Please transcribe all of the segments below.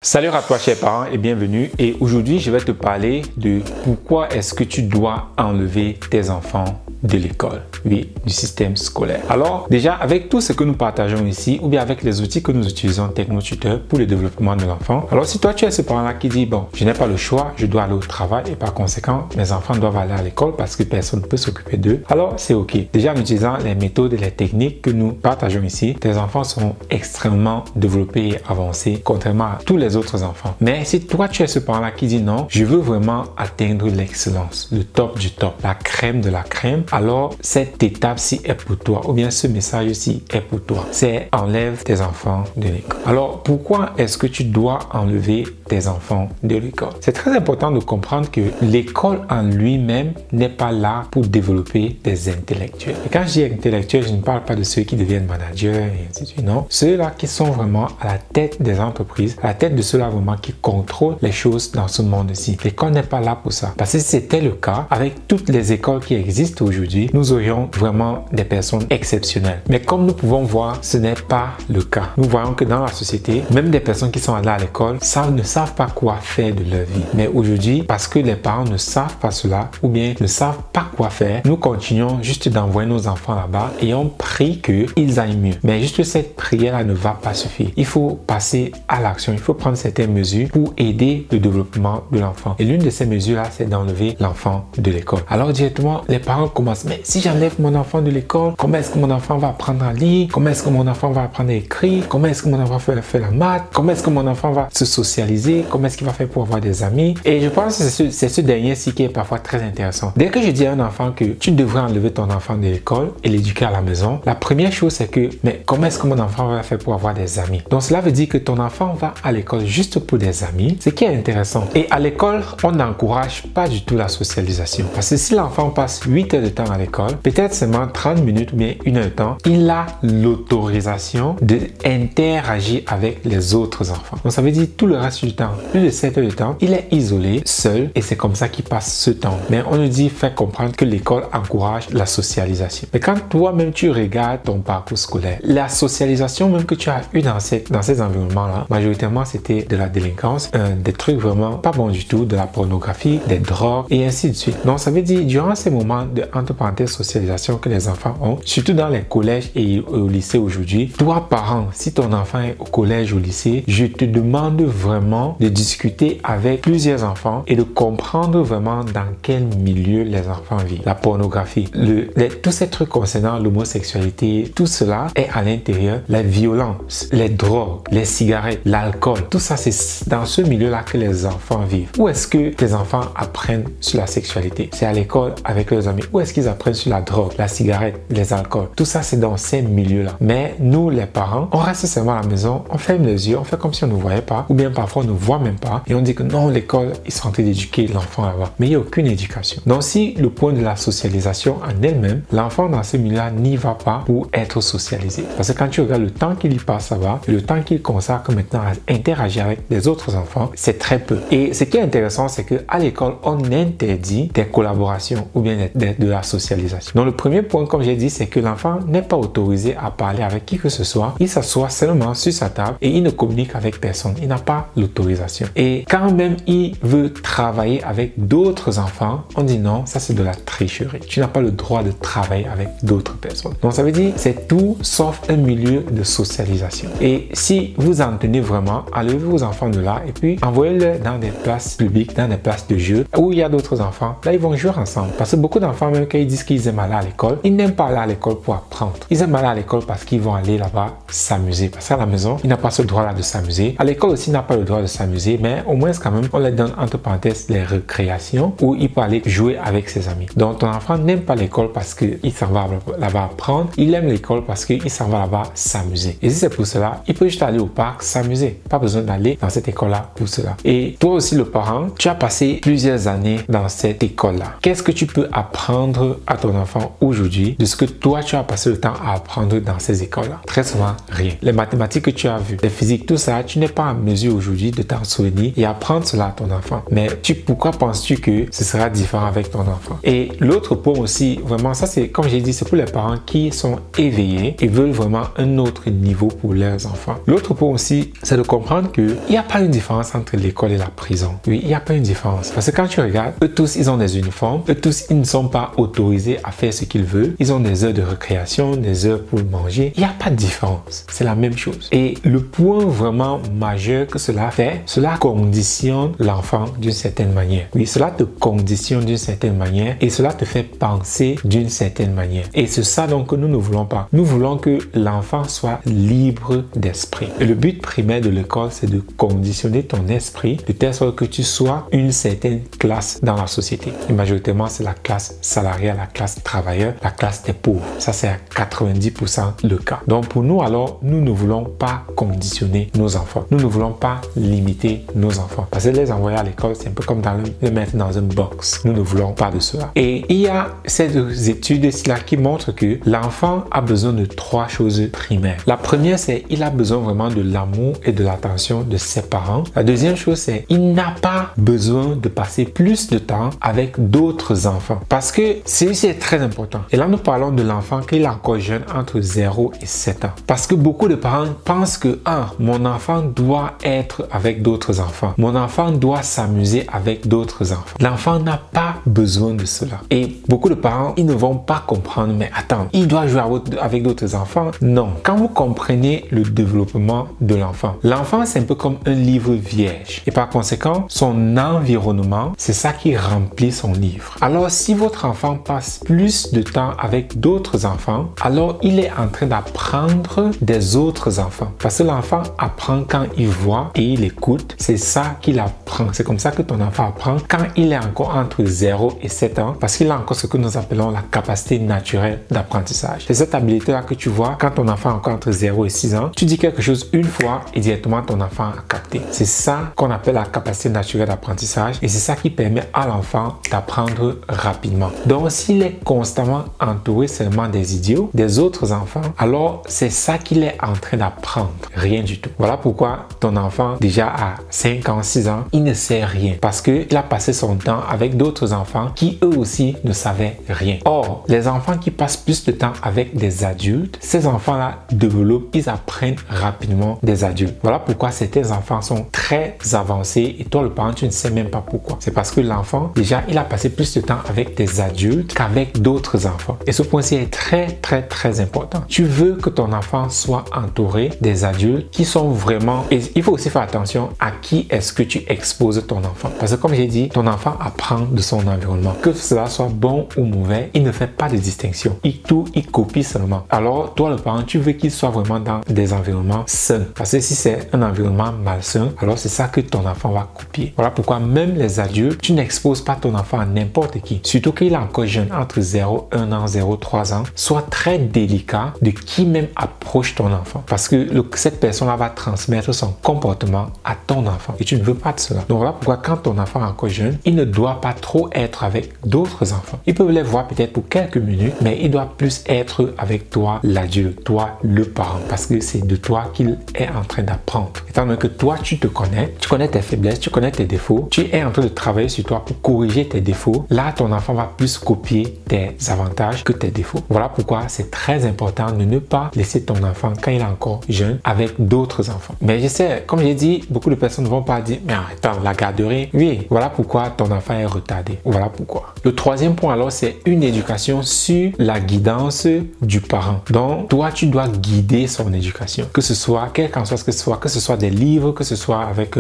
Salut à toi chers parents et bienvenue, et aujourd'hui je vais te parler de pourquoi est-ce que tu dois enlever tes enfants de l'école, oui, du système scolaire. Alors déjà, avec tout ce que nous partageons ici ou bien avec les outils que nous utilisons TechnoTuteur pour le développement de l'enfant, alors si toi tu es ce parent là qui dit bon, je n'ai pas le choix, je dois aller au travail et par conséquent mes enfants doivent aller à l'école parce que personne ne peut s'occuper d'eux, alors c'est ok. Déjà en utilisant les méthodes et les techniques que nous partageons ici, tes enfants sont extrêmement développés et avancés contrairement à tous les autres enfants. Mais si toi tu es ce parent là qui dit non, je veux vraiment atteindre l'excellence, le top du top, la crème de la crème, alors cette étape-ci est pour toi, ou bien ce message-ci est pour toi. C'est enlève tes enfants de l'école. Alors pourquoi est-ce que tu dois enlever tes enfants de l'école? C'est très important de comprendre que l'école en lui-même n'est pas là pour développer des intellectuels. Et quand je dis intellectuels, je ne parle pas de ceux qui deviennent managers et ainsi de suite. Non, ceux-là qui sont vraiment à la tête des entreprises, à la tête de ceux-là vraiment qui contrôlent les choses dans ce monde-ci. L'école n'est pas là pour ça. Parce que si c'était le cas, avec toutes les écoles qui existent aujourd'hui, nous aurions vraiment des personnes exceptionnelles. Mais comme nous pouvons voir, ce n'est pas le cas. Nous voyons que dans la société, même des personnes qui sont allées à l'école ne savent pas quoi faire de leur vie. Mais aujourd'hui, parce que les parents ne savent pas cela ou bien ne savent pas quoi faire, nous continuons juste d'envoyer nos enfants là-bas et on prie qu'ils aillent mieux. Mais juste cette prière-là ne va pas suffire. Il faut passer à l'action. Il faut prendre certaines mesures pour aider le développement de l'enfant. Et l'une de ces mesures-là, c'est d'enlever l'enfant de l'école. Alors directement, les parents commencent, mais si j'enlève mon enfant de l'école, comment est-ce que mon enfant va apprendre à lire? Comment est-ce que mon enfant va apprendre à écrire? Comment est-ce que mon enfant va faire la maths? Comment est-ce que mon enfant va se socialiser? Comment est-ce qu'il va faire pour avoir des amis? Et je pense que c'est ce dernier-ci qui est parfois très intéressant. Dès que je dis à un enfant que tu devrais enlever ton enfant de l'école et l'éduquer à la maison, la première chose c'est que, mais comment est-ce que mon enfant va faire pour avoir des amis? Donc cela veut dire que ton enfant va à l'école juste pour des amis, ce qui est intéressant. Et à l'école, on n'encourage pas du tout la socialisation. Parce que si l'enfant passe 8 heures de temps à l'école, peut-être seulement 30 minutes ou bien 1 heure de temps, il a l'autorisation d'interagir avec les autres enfants. Donc ça veut dire tout le reste du temps, plus de 7 heures de temps, il est isolé, seul, et c'est comme ça qu'il passe ce temps. Mais on nous dit, fait comprendre que l'école encourage la socialisation. Mais quand toi-même tu regardes ton parcours scolaire, la socialisation même que tu as eu dans ces environnements-là, majoritairement c'était de la délinquance, des trucs vraiment pas bons du tout, de la pornographie, des drogues et ainsi de suite. Donc ça veut dire, durant ces moments de entre parenthèses socialisation que les enfants ont, surtout dans les collèges et au lycée aujourd'hui, toi parent, si ton enfant est au collège ou au lycée, je te demande vraiment de discuter avec plusieurs enfants et de comprendre vraiment dans quel milieu les enfants vivent. La pornographie, tous ces trucs concernant l'homosexualité, tout cela est à l'intérieur. La violence, les drogues, les cigarettes, l'alcool, tout ça c'est dans ce milieu-là que les enfants vivent. Où est-ce que tes enfants apprennent sur la sexualité? C'est à l'école avec leurs amis. Où est-ce qu'ils apprennent sur la drogue, la cigarette, les alcools? Tout ça c'est dans ces milieux-là. Mais nous les parents, on reste seulement à la maison, on ferme les yeux, on fait comme si on ne voyait pas, ou bien parfois on ne voit même pas et on dit que non, l'école, ils sont en train d'éduquer l'enfant là-bas. Mais il n'y a aucune éducation. Donc si le point de la socialisation en elle-même, l'enfant dans ce milieu-là n'y va pas pour être socialisé. Parce que quand tu regardes le temps qu'il y passe là-bas, le temps qu'il consacre maintenant à interagir avec les autres enfants, c'est très peu. Et ce qui est intéressant, c'est qu'à l'école, on interdit des collaborations ou bien de la socialisation. Donc le premier point, comme j'ai dit, c'est que l'enfant n'est pas autorisé à parler avec qui que ce soit. Il s'assoit seulement sur sa table et il ne communique avec personne. Il n'a pas l'autorisation. Et quand même il veut travailler avec d'autres enfants, on dit non, ça c'est de la tricherie. Tu n'as pas le droit de travailler avec d'autres personnes. Donc ça veut dire c'est tout sauf un milieu de socialisation. Et si vous en tenez vraiment, enlevez vos enfants de là et puis envoyez-les dans des places publiques, dans des places de jeu où il y a d'autres enfants. Là, ils vont jouer ensemble. Parce que beaucoup d'enfants, même quand ils disent qu'ils aiment aller à l'école, ils n'aiment pas aller à l'école pour apprendre. Ils aiment aller à l'école parce qu'ils vont aller là-bas s'amuser. Parce qu'à la maison, il n'a pas ce droit-là de s'amuser. À l'école aussi, il n'a pas le droit de s'amuser, mais au moins quand même, on leur donne entre parenthèses les récréations où il peut aller jouer avec ses amis. Donc, ton enfant n'aime pas l'école parce qu'il s'en va là-bas apprendre. Il aime l'école parce qu'il s'en va là-bas s'amuser. Et si c'est pour cela, il peut juste aller au parc s'amuser. Pas besoin d'aller dans cette école-là pour cela. Et toi aussi, le parent, tu as passé plusieurs années dans cette école-là. Qu'est-ce que tu peux apprendre apprendre à ton enfant aujourd'hui de ce que toi tu as passé le temps à apprendre dans ces écoles-là? Très souvent, rien. Les mathématiques que tu as vues, les physiques, tout ça, tu n'es pas en mesure aujourd'hui de t'en souvenir et apprendre cela à ton enfant. Mais pourquoi penses-tu que ce sera différent avec ton enfant? Et l'autre point aussi, vraiment, ça c'est, comme j'ai dit, c'est pour les parents qui sont éveillés et veulent vraiment un autre niveau pour leurs enfants. L'autre point aussi, c'est de comprendre qu'il n'y a pas une différence entre l'école et la prison. Oui, il n'y a pas une différence. Parce que quand tu regardes, eux tous, ils ont des uniformes. Eux tous, ils ne sont pas autorisés à faire ce qu'ils veulent. Ils ont des heures de récréation, des heures pour manger. Il n'y a pas de différence. C'est la même chose. Et le point vraiment majeur que cela fait, cela conditionne l'enfant d'une certaine manière. Oui, cela te conditionne d'une certaine manière et cela te fait penser d'une certaine manière. Et c'est ça donc que nous ne voulons pas. Nous voulons que l'enfant soit libre d'esprit. Et le but primaire de l'école, c'est de conditionner ton esprit de telle sorte que tu sois une certaine classe dans la société. Et majoritairement, c'est la classe salariale, la classe travailleur, la classe des pauvres. Ça, c'est à 90% le cas. Donc, pour nous, alors, nous ne voulons pas conditionner nos enfants. Nous ne voulons pas limiter nos enfants. Parce que les envoyer à l'école, c'est un peu comme les mettre dans une box. Nous ne voulons pas de cela. Et il y a ces études-là qui montrent que l'enfant a besoin de 3 choses primaires. La première, c'est il a besoin vraiment de l'amour et de l'attention de ses parents. La deuxième chose, c'est il n'a pas besoin de passer plus de temps avec d'autres enfants. Parce que c'est très important. Et là, nous parlons de l'enfant qui est encore jeune, entre 0 et 7 ans. Parce que beaucoup de parents pensent que, mon enfant doit être avec d'autres enfants. Mon enfant doit s'amuser avec d'autres enfants. L'enfant n'a pas besoin de cela. Et beaucoup de parents, ils ne vont pas comprendre, mais attends, il doit jouer avec d'autres enfants? Non. Quand vous comprenez le développement de l'enfant, l'enfant, c'est un peu comme un livre vierge. Et par conséquent, son environnement, c'est ça qui remplit son livre. Alors, si votre enfant passe plus de temps avec d'autres enfants, alors il est en train d'apprendre des autres enfants. Parce que l'enfant apprend quand il voit et il écoute. C'est ça qu'il apprend. C'est comme ça que ton enfant apprend quand il est encore entre 0 et 7 ans. Parce qu'il a encore ce que nous appelons la capacité naturelle d'apprentissage. C'est cette habilité-là que tu vois quand ton enfant est encore entre 0 et 6 ans. Tu dis quelque chose une fois et directement ton enfant a capté. C'est ça qu'on appelle la capacité naturelle d'apprentissage et c'est ça qui permet à l'enfant d'apprendre rapidement. Donc, s'il est constamment entouré seulement des idiots, des autres enfants, alors c'est ça qu'il est en train d'apprendre. Rien du tout. Voilà pourquoi ton enfant, déjà à 5 ans, 6 ans, il ne sait rien parce qu'il a passé son temps avec d'autres enfants qui eux aussi ne savaient rien. Or, les enfants qui passent plus de temps avec des adultes, ces enfants-là développent, ils apprennent rapidement des adultes. Voilà pourquoi certains enfants sont très avancés et toi, le parent, tu ne sais même pas pourquoi. C'est parce que l'enfant, déjà, il a passé plus de temps avec des adultes qu'avec d'autres enfants. Et ce point-ci est très important. Tu veux que ton enfant soit entouré des adultes qui sont vraiment... Et il faut aussi faire attention à qui est-ce que tu exposes ton enfant. Parce que comme j'ai dit, ton enfant apprend de son environnement. Que cela soit bon ou mauvais, il ne fait pas de distinction. Il copie seulement. Alors, toi, le parent, tu veux qu'il soit vraiment dans des environnements sains. Parce que si c'est un environnement malsain, alors c'est ça que ton enfant va copier. Voilà pourquoi même les adultes, tu n'exposes pas ton enfant à n'importe qui. Surtout qu'il est encore jeune, entre 0, 1 an, 0, 3 ans. Sois très délicat de qui même approche ton enfant. Parce que cette personne-là va transmettre son comportement à ton enfant. Et tu ne veux pas de cela. Donc voilà pourquoi quand ton enfant est encore jeune, il ne doit pas trop être avec d'autres enfants. Il peut les voir peut-être pour quelques minutes, mais il doit plus être avec toi, l'adulte, toi, le parent. Parce que c'est de toi qu'il est en train d'apprendre. Étant donné que toi, tu te connais, tu connais tes faiblesses, tu connais tes défauts, tu es en train de travailler sur toi pour corriger tes défauts. Là, ton enfant va plus copier tes avantages que tes défauts. Voilà pourquoi c'est très important de ne pas laisser ton enfant, quand il est encore jeune, avec d'autres enfants. Mais je sais, comme j'ai dit, beaucoup de personnes ne vont pas dire, mais attends, la garderie, oui, voilà pourquoi ton enfant est retardé. Voilà pourquoi. Le troisième point alors, c'est une éducation sur la guidance du parent. Donc, toi, tu dois guider son éducation. Que ce soit, quel qu'en soit ce que ce soit des livres, que ce soit avec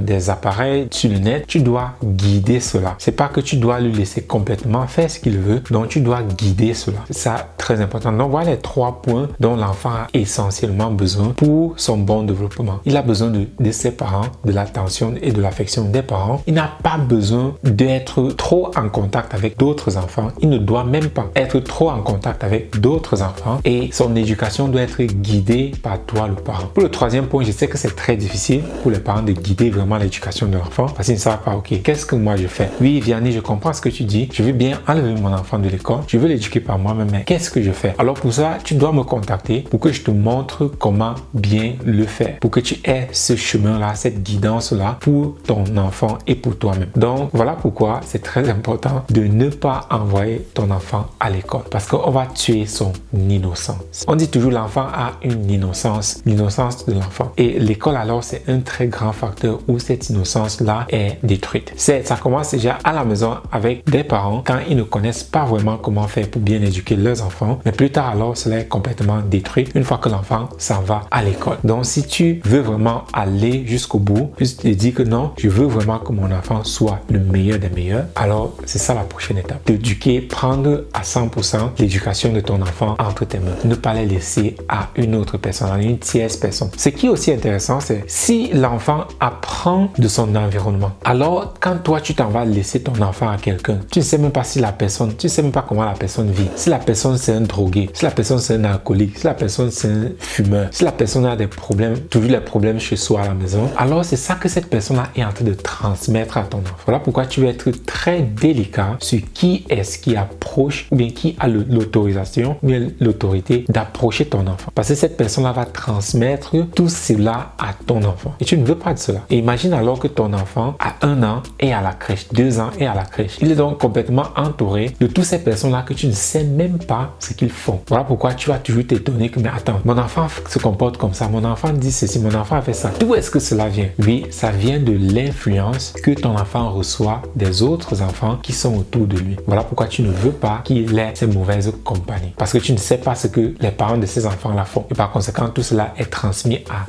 des appareils sur le net, tu dois guider cela. C'est pas que tu dois lui laisser complètement faire ce qu'il veut, donc tu dois guider cela. C'est ça, très important. Donc, voilà les 3 points dont l'enfant a essentiellement besoin pour son bon développement. Il a besoin de ses parents, de l'attention et de l'affection des parents. Il n'a pas besoin d'être trop en contact avec d'autres enfants. Il ne doit même pas être trop en contact avec d'autres enfants et son éducation doit être guidée par toi, le parent. Pour le troisième point, je sais que c'est très difficile pour les parents de guider vraiment l'éducation de l'enfant parce qu'ils ne savent pas, ok, qu'est-ce que moi je fais? Oui, Vianney, je comprends ce que tu dis. Je veux bien enlever mon enfant de l'école, je veux l'éduquer par moi-même, mais qu'est-ce que je fais? Alors pour ça, tu dois me contacter pour que je te montre comment bien le faire, pour que tu aies ce chemin-là, cette guidance-là pour ton enfant et pour toi-même. Donc voilà pourquoi c'est très important de ne pas envoyer ton enfant à l'école, parce qu'on va tuer son innocence. On dit toujours l'enfant a une innocence, l'innocence de l'enfant. Et l'école alors, c'est un très grand facteur où cette innocence-là est détruite. Ça commence déjà à la maison avec des parents quand ils ne connaissent pas vraiment comment faire pour bien éduquer leurs enfants, mais plus tard alors, cela est complètement détruit une fois que l'enfant s'en va à l'école. Donc si tu veux vraiment aller jusqu'au bout, juste te dire que non, je veux vraiment que mon enfant soit le meilleur des meilleurs, alors c'est ça la prochaine étape. D'éduquer, prendre à 100% l'éducation de ton enfant entre tes mains. Ne pas les laisser à une autre personne, à une tierce personne. Ce qui est aussi intéressant, c'est si l'enfant apprend de son environnement. Alors, quand toi, tu t'en vas laisser ton enfant à quelqu'un, tu ne sais même pas si la personne, tu ne sais même pas comment la personne vit. Si la personne, c'est un drogué, si la personne, c'est un alcoolique, si la personne, c'est un fumeur, si la personne a des problèmes, toujours les problèmes chez soi à la maison, alors c'est ça que cette personne-là est en train de transmettre à ton enfant. Voilà pourquoi tu veux être très délicat sur qui est-ce qui approche ou bien qui a l'autorisation ou bien l'autorité d'approcher ton enfant. Parce que cette personne-là va transmettre tout cela à ton enfant. Et tu ne veux pas de cela. Et imagine alors que ton enfant à 1 an est à la crèche, 2 ans est à la crèche. Il est donc complètement entouré de toutes ces personnes-là que tu ne sais même pas ce qu'ils font. Voilà pourquoi tu vas toujours t'étonner que, mais attends, mon enfant se comporte comme ça, mon enfant dit ceci, mon enfant a fait ça. D'où est-ce que cela vient? Oui, ça vient de l'influence que ton enfant reçoit des autres enfants qui sont autour de lui. Voilà pourquoi tu ne veux pas qu'il ait ces mauvaises compagnies. Parce que tu ne sais pas ce que les parents de ces enfants-là font. Et par conséquent, tout cela est transmis à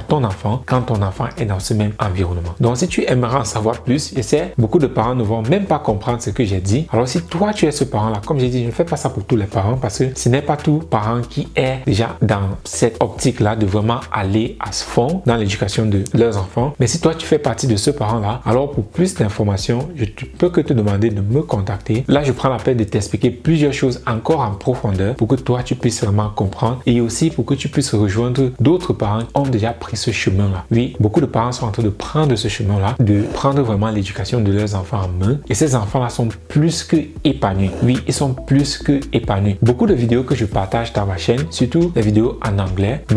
ton enfant quand ton enfant est dans ce même environnement. Donc, si tu aimerais en savoir plus, je sais, beaucoup de parents ne vont même pas comprendre ce que j'ai dit. Alors, si toi, tu es ce parent-là, comme j'ai dit, je ne fais pas ça pour tous les parents parce que ce n'est pas tout parent qui est déjà dans cette optique-là de vraiment aller à ce fond dans l'éducation de leurs enfants. Mais si toi, tu fais partie de ce parent-là, alors pour plus d'informations, je ne peux que te demander de me contacter. Là, je prends la peine de t'expliquer plusieurs choses encore en profondeur pour que toi, tu puisses vraiment comprendre et aussi pour que tu puisses rejoindre d'autres parents qui ont déjà pris ce chemin-là. Oui, beaucoup de parents sont en train de prendre ce chemin-là, de prendre vraiment l'éducation de leurs enfants en main. Et ces enfants-là sont plus que épanouis. Oui, ils sont plus que épanouis. Beaucoup de vidéos que je partage dans ma chaîne, surtout les vidéos en anglais, la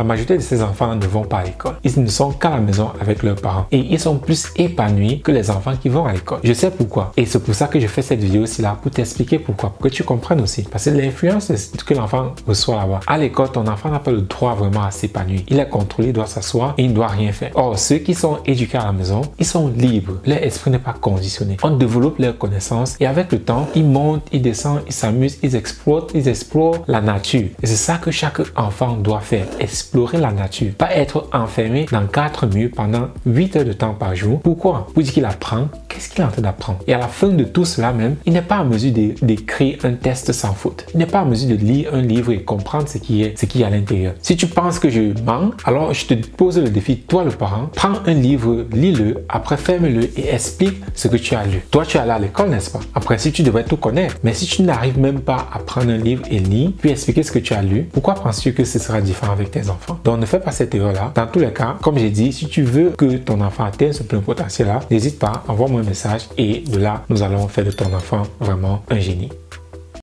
majorité de ces enfants ne vont pas à l'école. Ils ne sont qu'à la maison avec leurs parents. Et ils sont plus épanouis que les enfants qui vont à l'école. Je sais pourquoi. Et c'est pour ça que je fais cette vidéo-ci là, pour t'expliquer pourquoi. Pour que tu comprennes aussi. Parce que l'influence que l'enfant reçoit là-bas. À l'école, ton enfant n'a pas le droit vraiment à s'épanouir. Il est contrôlé, il doit s'asseoir et il ne doit rien faire. Or, ceux qui sont éduqués à la maison, ils sont libres. Leur esprit n'est pas conditionné. On développe leurs connaissances et avec le temps, ils montent, ils descendent, ils s'amusent, ils explorent la nature. Et c'est ça que chaque enfant doit faire. Explorer la nature. Pas être enfermé dans 4 murs pendant 8 heures de temps par jour. Pourquoi? Pour dire qu'il apprend. Qu'est-ce qu'il est en train d'apprendre? Et à la fin de tout cela même, il n'est pas en mesure d'écrire un test sans faute. Il n'est pas en mesure de lire un livre et comprendre ce qui est à l'intérieur. Si tu penses que je mens, alors je te pose le défi, toi le parent, prends un livre, lis-le, après ferme-le et explique ce que tu as lu. Toi, tu es allé à l'école, n'est-ce pas? Après, si tu devrais tout connaître, mais si tu n'arrives même pas à prendre un livre et lire, puis expliquer ce que tu as lu, pourquoi penses-tu que ce sera différent avec tes enfants? Donc, ne fais pas cette erreur-là. Dans tous les cas, comme j'ai dit, si tu veux que ton enfant atteigne ce plein potentiel-là, n'hésite pas, envoie-moi un message et de là, nous allons faire de ton enfant vraiment un génie.